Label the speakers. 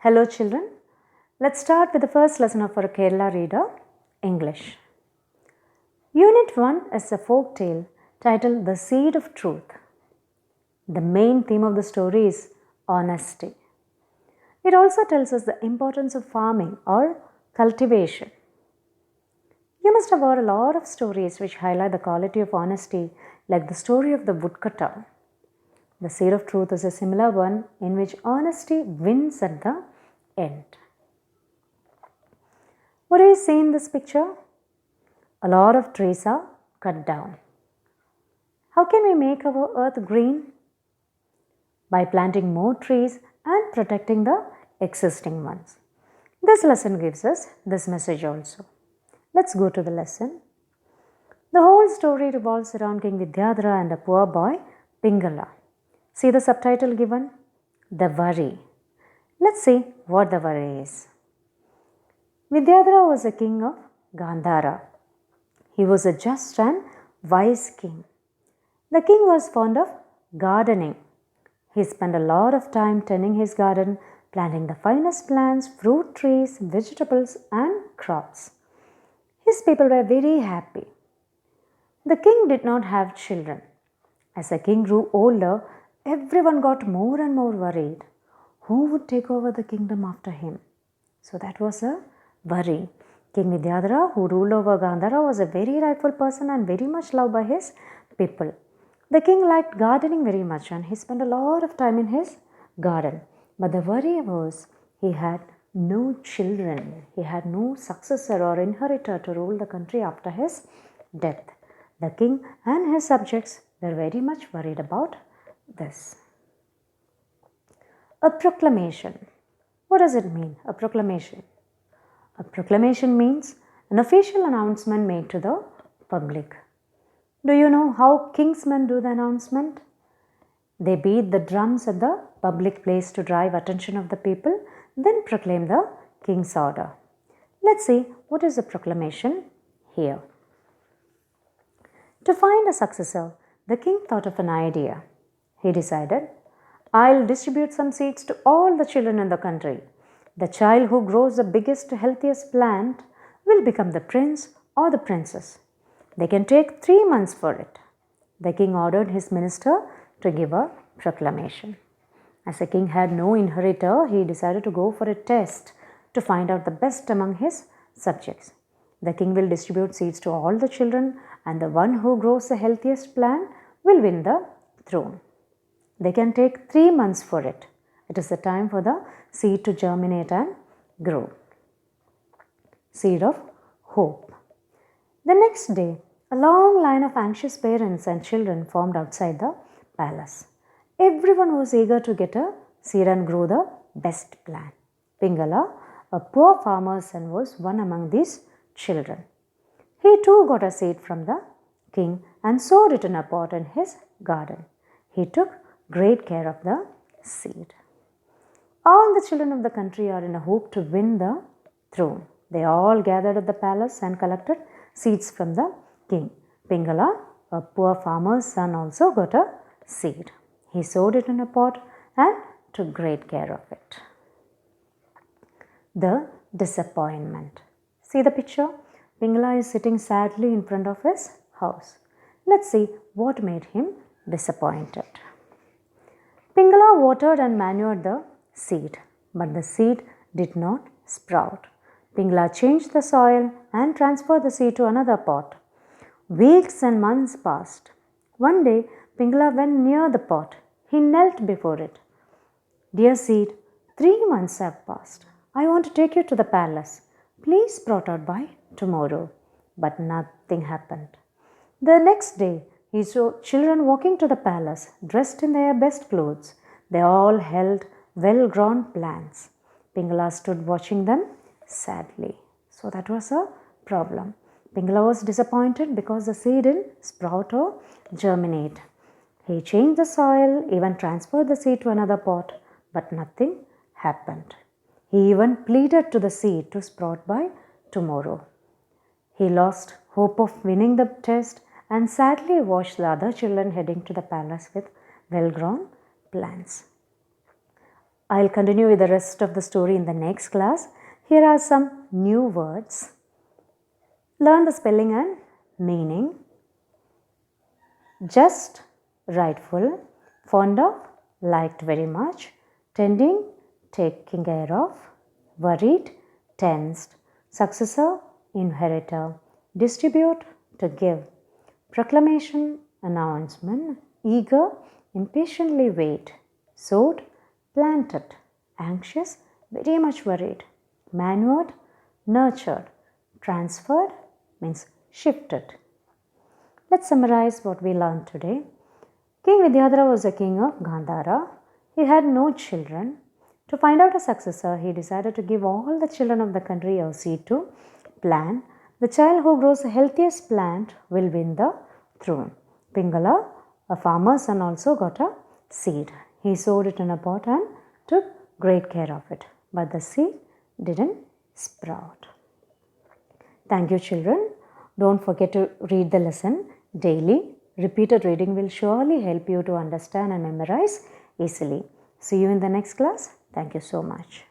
Speaker 1: Hello children, let's start with the first lesson of our Kerala reader, English. Unit 1 is a folk tale titled The Seed of Truth. The main theme of the story is honesty. It also tells us the importance of farming or cultivation. You must have heard a lot of stories which highlight the quality of honesty, like the story of the woodcutter. The Seed of Truth is a similar one in which honesty wins at the end. What do you see in this picture? A lot of trees are cut down. How can we make our earth green? By planting more trees and protecting the existing ones. This lesson gives us this message also. Let's go to the lesson. The whole story revolves around King Vidyadhara and a poor boy, Pingala. See the subtitle given? The Worry. Let's see what the worry is. Vidyadhara was a king of Gandhara. He was a just and wise king. The king was fond of gardening. He spent a lot of time tending his garden, planting the finest plants, fruit trees, vegetables, and crops. His people were very happy. The king did not have children. As the king grew older, everyone got more and more worried. Who would take over the kingdom after him? So that was a worry. King Vidyadhara, who ruled over Gandhara, was a very rightful person and very much loved by his people. The king liked gardening very much and he spent a lot of time in his garden. But the worry was he had no children. He had no successor or inheritor to rule the country after his death. The king and his subjects were very much worried about this. A proclamation. What does it mean, a proclamation? A proclamation means an official announcement made to the public. Do you know how kingsmen do the announcement? They beat the drums at the public place to drive attention of the people, then proclaim the king's order. Let's see what is the proclamation here. To find a successor, the king thought of an idea. He decided, I'll distribute some seeds to all the children in the country. The child who grows the biggest, healthiest plant will become the prince or the princess. They can take 3 months for it. The king ordered his minister to give a proclamation. As the king had no inheritor, he decided to go for a test to find out the best among his subjects. The king will distribute seeds to all the children, and the one who grows the healthiest plant will win the throne. They can take 3 months for it. It is the time for the seed to germinate and grow. Seed of hope. The next day, a long line of anxious parents and children formed outside the palace. Everyone was eager to get a seed and grow the best plant. Pingala, a poor farmer's son, was one among these children. He too got a seed from the king and sowed it in a pot in his garden. He took great care of the seed. All the children of the country are in a hope to win the throne. They all gathered at the palace and collected seeds from the king. Pingala, a poor farmer's son, also got a seed. He sowed it in a pot and took great care of it. The disappointment. See the picture? Pingala is sitting sadly in front of his house. Let's see what made him disappointed. Pingala watered and manured the seed, but the seed did not sprout. Pingala changed the soil and transferred the seed to another pot. Weeks and months passed. One day, Pingala went near the pot. He knelt before it. Dear seed, 3 months have passed. I want to take you to the palace. Please sprout out by tomorrow. But nothing happened. The next day, he saw children walking to the palace, dressed in their best clothes. They all held well-grown plants. Pingala stood watching them sadly. So that was a problem. Pingala was disappointed because the seed didn't sprout or germinate. He changed the soil, even transferred the seed to another pot, but nothing happened. He even pleaded to the seed to sprout by tomorrow. He lost hope of winning the test and sadly watched the other children heading to the palace with well-grown plants. I'll continue with the rest of the story in the next class. Here are some new words. Learn the spelling and meaning. Just, rightful, fond of, liked very much, tending, taking care of, worried, tensed, successor, inheritor, distribute, to give, proclamation, announcement, eager, impatiently wait, sowed, planted, anxious, very much worried, manured, nurtured, transferred means shifted. Let's summarize what we learned today. King Vidyadhara was the king of Gandhara. He had no children. To find out a successor, he decided to give all the children of the country a seed to plant. The child who grows the healthiest plant will win the throne. Pingala, a farmer's son, also got a seed. He sowed it in a pot and took great care of it. But the seed didn't sprout. Thank you, children. Don't forget to read the lesson daily. Repeated reading will surely help you to understand and memorize easily. See you in the next class. Thank you so much.